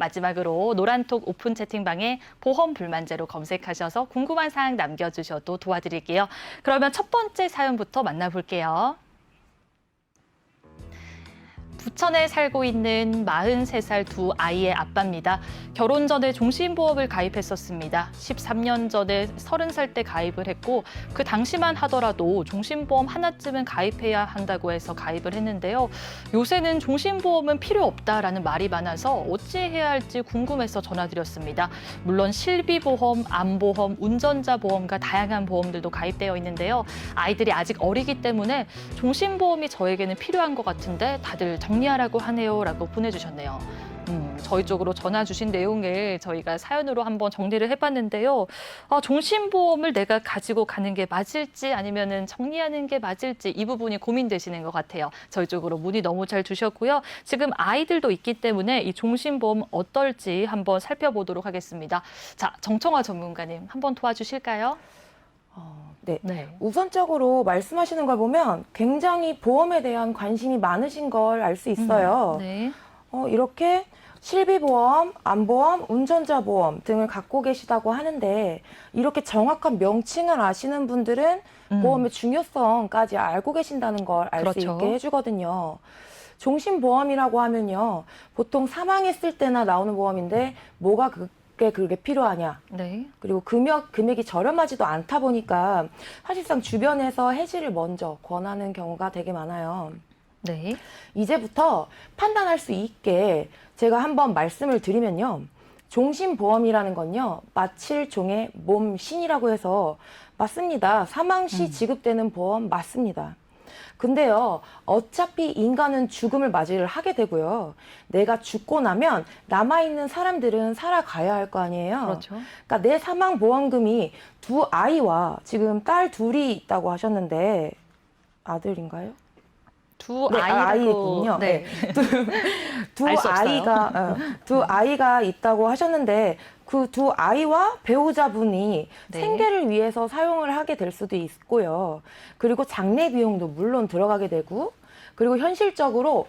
마지막으로 노란톡 오픈 채팅방에 보험 불만제로 검색하셔서 궁금한 사항 남겨주셔도 도와드릴게요. 그러면 첫 번째 사연부터 만나볼게요. 부천에 살고 있는 43살 두 아이의 아빠입니다. 결혼 전에 종신보험을 가입했었습니다. 13년 전에 30살 때 가입을 했고 그 당시만 하더라도 종신보험 하나쯤은 가입해야 한다고 해서 가입을 했는데요. 요새는 종신보험은 필요 없다라는 말이 많아서 어찌해야 할지 궁금해서 전화드렸습니다. 물론 실비보험, 암보험, 운전자 보험과 다양한 보험들도 가입되어 있는데요. 아이들이 아직 어리기 때문에 종신보험이 저에게는 필요한 것 같은데 다들 정리하라고 하네요 라고 보내주셨네요. 저희 쪽으로 전화 주신 내용을 저희가 사연으로 한번 정리를 해봤는데요. 종신보험을 내가 가지고 가는 게 맞을지 아니면은 정리하는 게 맞을지 이 부분이 고민되시는 것 같아요. 저희 쪽으로 문의 너무 잘 주셨고요. 지금 아이들도 있기 때문에 이 종신보험 어떨지 한번 살펴보도록 하겠습니다. 자, 정청화 전문가님 한번 도와주실까요? 네. 우선적으로 말씀하시는 걸 보면 굉장히 보험에 대한 관심이 많으신 걸 알 수 있어요. 네. 이렇게 실비보험, 암보험, 운전자 보험 등을 갖고 계시다고 하는데 이렇게 정확한 명칭을 아시는 분들은 보험의 중요성까지 알고 계신다는 걸 알 수 그렇죠. 있게 해주거든요. 종신보험이라고 하면요. 보통 사망했을 때나 나오는 보험인데 뭐가 그게 필요하냐. 네. 그리고 금액이 저렴하지도 않다 보니까 사실상 주변에서 해지를 먼저 권하는 경우가 되게 많아요. 네. 이제부터 판단할 수 있게 제가 한번 말씀을 드리면요. 종신보험이라는 건요. 마칠 종의 몸신이라고 해서 맞습니다. 사망 시 지급되는 보험 맞습니다. 근데요, 어차피 인간은 죽음을 맞이를 하게 되고요. 내가 죽고 나면 남아있는 사람들은 살아가야 할 거 아니에요. 그렇죠. 그러니까 내 사망 보험금이 두 아이와 지금 딸 둘이 있다고 하셨는데 아들인가요? 두 네, 아이라고. 아이군요. 네. 두 알수 아이가 두 아이가 있다고 하셨는데 그 두 아이와 배우자분이 네. 생계를 위해서 사용을 하게 될 수도 있고요. 그리고 장례 비용도 물론 들어가게 되고 그리고 현실적으로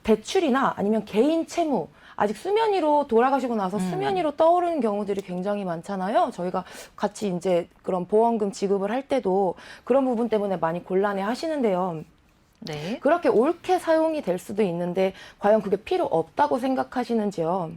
대출이나 아니면 개인 채무 아직 수면 위로 돌아가시고 나서 수면 위로 떠오르는 경우들이 굉장히 많잖아요. 저희가 같이 이제 그런 보험금 지급을 할 때도 그런 부분 때문에 많이 곤란해 하시는데요. 네. 그렇게 옳게 사용이 될 수도 있는데 과연 그게 필요 없다고 생각하시는지요?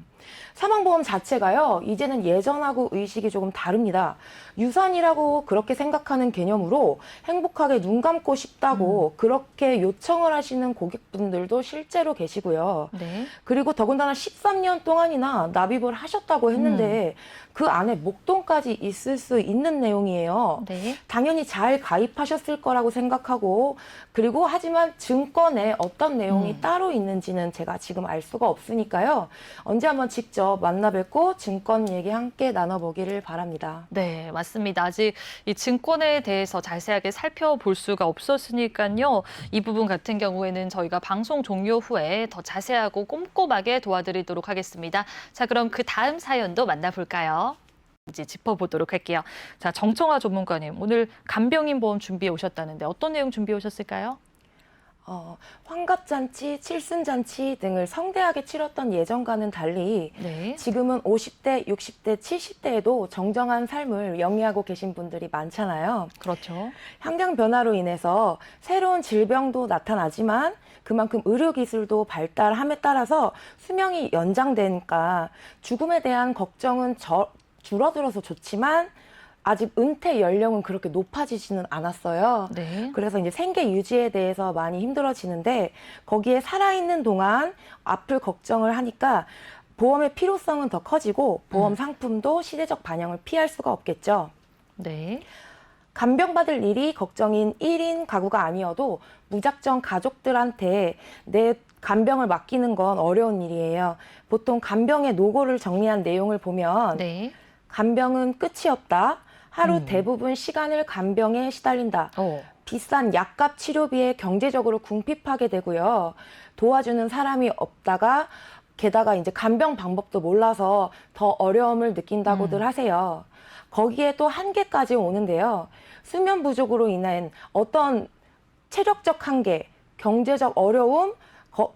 사망보험 자체가요, 이제는 예전하고 의식이 조금 다릅니다. 유산이라고 그렇게 생각하는 개념으로 행복하게 눈 감고 싶다고 그렇게 요청을 하시는 고객분들도 실제로 계시고요. 네. 그리고 더군다나 13년 동안이나 납입을 하셨다고 했는데 그 안에 목돈까지 있을 수 있는 내용이에요. 네. 당연히 잘 가입하셨을 거라고 생각하고 그리고 하지만 증권에 어떤 내용이 따로 있는지는 제가 지금 알 수가 없으니까요. 언제 한번 직접 만나 뵙고 증권 얘기 함께 나눠보기를 바랍니다. 네, 맞습니다. 아직 이 증권에 대해서 자세하게 살펴볼 수가 없었으니까요. 이 부분 같은 경우에는 저희가 방송 종료 후에 더 자세하고 꼼꼼하게 도와드리도록 하겠습니다. 자, 그럼 그 다음 사연도 만나볼까요? 이제 짚어보도록 할게요. 자, 정청화 전문가님, 오늘 간병인 보험 준비해 오셨다는데 어떤 내용 준비해 오셨을까요? 환갑잔치, 칠순잔치 등을 성대하게 치렀던 예전과는 달리 네. 지금은 50대, 60대, 70대에도 정정한 삶을 영위하고 계신 분들이 많잖아요. 그렇죠. 환경 변화로 인해서 새로운 질병도 나타나지만 그만큼 의료기술도 발달함에 따라서 수명이 연장되니까 죽음에 대한 걱정은 줄어들어서 좋지만 아직 은퇴 연령은 그렇게 높아지지는 않았어요. 네. 그래서 이제 생계 유지에 대해서 많이 힘들어지는데 거기에 살아있는 동안 앞을 걱정을 하니까 보험의 필요성은 더 커지고 보험 상품도 시대적 반영을 피할 수가 없겠죠. 네. 간병받을 일이 걱정인 1인 가구가 아니어도 무작정 가족들한테 내 간병을 맡기는 건 어려운 일이에요. 보통 간병의 노고를 정리한 내용을 보면 네. 간병은 끝이 없다. 하루 대부분 시간을 간병에 시달린다. 비싼 약값 치료비에 경제적으로 궁핍하게 되고요. 도와주는 사람이 없다가 게다가 이제 간병 방법도 몰라서 더 어려움을 느낀다고들 하세요. 거기에 또 한계까지 오는데요. 수면 부족으로 인한 어떤 체력적 한계, 경제적 어려움,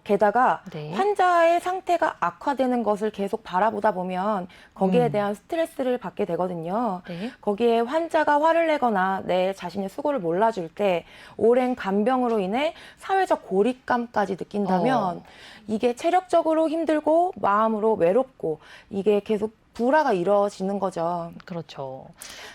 게다가 네. 환자의 상태가 악화되는 것을 계속 바라보다 보면 거기에 대한 스트레스를 받게 되거든요. 네. 거기에 환자가 화를 내거나 내 자신의 수고를 몰라줄 때 오랜 간병으로 인해 사회적 고립감까지 느낀다면 이게 체력적으로 힘들고 마음으로 외롭고 이게 계속 불화가 이루어지는 거죠. 그렇죠.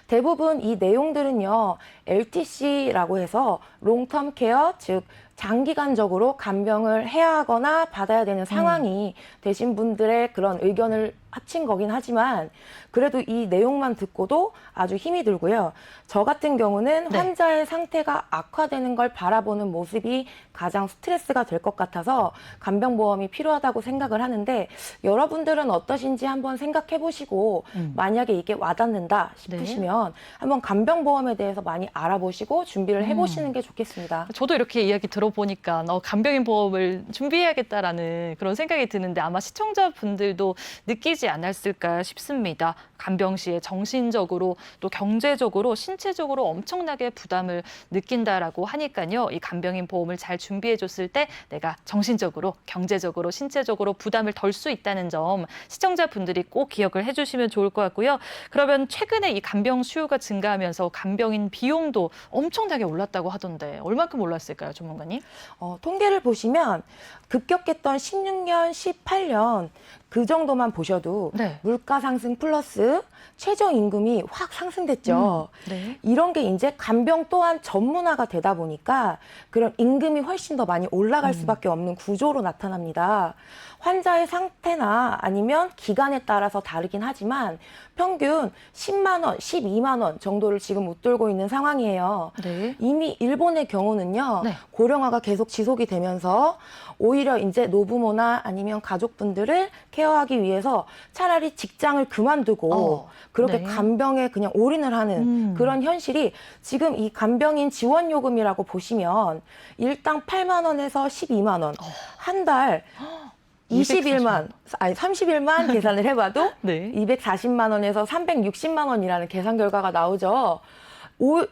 대부분 이 내용들은요, LTC라고 해서 롱텀 케어, 즉 장기간적으로 간병을 해야 하거나 받아야 되는 상황이 되신 분들의 그런 의견을 합친 거긴 하지만 그래도 이 내용만 듣고도 아주 힘이 들고요. 저 같은 경우는 네. 환자의 상태가 악화되는 걸 바라보는 모습이 가장 스트레스가 될 것 같아서 간병보험이 필요하다고 생각을 하는데 여러분들은 어떠신지 한번 생각해 보시고 만약에 이게 와닿는다 싶으시면 한번 간병보험에 대해서 많이 알아보시고 준비를 해보시는 게 좋겠습니다. 저도 이렇게 이야기 들어보니까 간병인 보험을 준비해야겠다라는 그런 생각이 드는데 아마 시청자분들도 느끼지 않았을까 싶습니다. 간병 시에 정신적으로 또 경제적으로 신체적으로 엄청나게 부담을 느낀다라고 하니까요. 이 간병인 보험을 잘 준비해줬을 때 내가 정신적으로 경제적으로 신체적으로 부담을 덜 수 있다는 점 시청자분들이 꼭 기억을 해주시면 좋을 것 같고요. 그러면 최근에 이 간병 수요가 증가하면서 간병인 비용도 엄청나게 올랐다고 하던데 얼마큼 올랐을까요, 전문가님? 통계를 보시면 급격했던 16년, 18년 그 정도만 보셔도 네. 물가 상승 플러스 최저임금이 확 상승됐죠. 네. 이런 게 이제 간병 또한 전문화가 되다 보니까 그런 임금이 훨씬 더 많이 올라갈 수밖에 없는 구조로 나타납니다. 환자의 상태나 아니면 기간에 따라서 다르긴 하지만 평균 10만 원, 12만 원 정도를 지금 웃돌고 있는 상황이에요. 네. 이미 일본의 경우는요, 네. 고령화가 계속 지속이 되면서 오히려 이제 노부모나 아니면 가족분들을 케어하기 위해서 차라리 직장을 그만두고 그렇게 네. 간병에 그냥 올인을 하는 그런 현실이 지금 이 간병인 지원 요금이라고 보시면 일당 8만 원에서 12만 원, 한 달 21만, 아니 30일만 계산을 해봐도 네. 240만 원에서 360만 원이라는 계산 결과가 나오죠.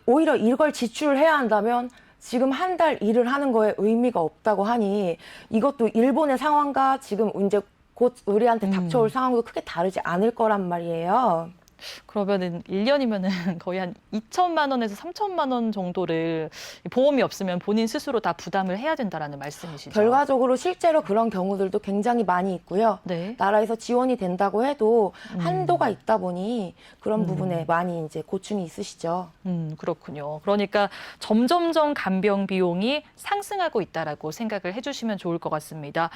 오히려 이걸 지출을 해야 한다면 지금 한 달 일을 하는 거에 의미가 없다고 하니 이것도 일본의 상황과 지금 이제 곧 우리한테 닥쳐올 상황도 크게 다르지 않을 거란 말이에요. 그러면은 1년이면은 거의 한 2천만 원에서 3천만 원 정도를 보험이 없으면 본인 스스로 다 부담을 해야 된다라는 말씀이시죠? 결과적으로 실제로 그런 경우들도 굉장히 많이 있고요. 네. 나라에서 지원이 된다고 해도 한도가 있다 보니 그런 부분에 많이 이제 고충이 있으시죠. 그렇군요. 그러니까 점점점 간병 비용이 상승하고 있다라고 생각을 해주시면 좋을 것 같습니다.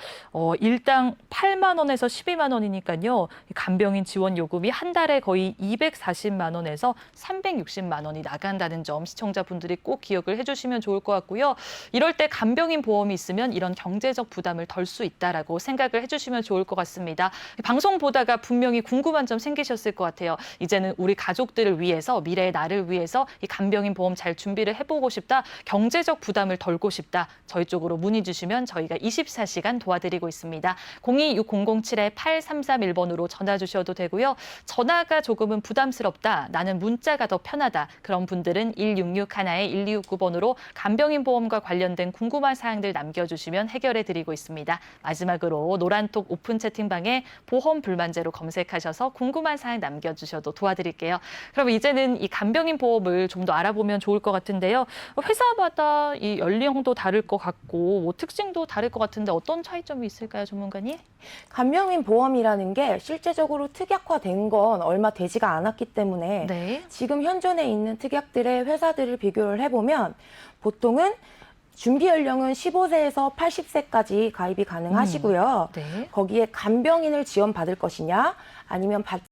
일당 8만 원에서 12만 원이니까요. 간병인 지원 요금이 한 달에 거의 240만 원에서 360만 원이 나간다는 점 시청자분들이 꼭 기억을 해주시면 좋을 것 같고요. 이럴 때 간병인 보험이 있으면 이런 경제적 부담을 덜 수 있다라고 생각을 해주시면 좋을 것 같습니다. 방송 보다가 분명히 궁금한 점 생기셨을 것 같아요. 이제는 우리 가족들을 위해서 미래의 나를 위해서 이 간병인 보험 잘 준비를 해보고 싶다. 경제적 부담을 덜고 싶다. 저희 쪽으로 문의 주시면 저희가 24시간 도와드리고 있습니다. 02-607-8331번으로 전화 주셔도 되고요. 전화가 조금은 부담스럽다. 나는 문자가 더 편하다. 그런 분들은 1661-1269번으로 간병인 보험과 관련된 궁금한 사항들 남겨주시면 해결해드리고 있습니다. 마지막으로 노란톡 오픈 채팅방에 보험 불만제로 검색하셔서 궁금한 사항 남겨주셔도 도와드릴게요. 그럼 이제는 이 간병인 보험을 좀 더 알아보면 좋을 것 같은데요. 회사마다 이 연령도 다를 것 같고 뭐 특징도 다를 것 같은데 어떤 차이점이 있을까요, 전문가님? 간병인 보험이라는 게 실제적으로 특약화된 건 얼마 되지가 않았기 때문에 네. 지금 현존에 있는 특약들의 회사들을 비교를 해보면 보통은 준비 연령은 15세에서 80세까지 가입이 가능하시고요. 네. 거기에 간병인을 지원받을 것이냐 아니면 받지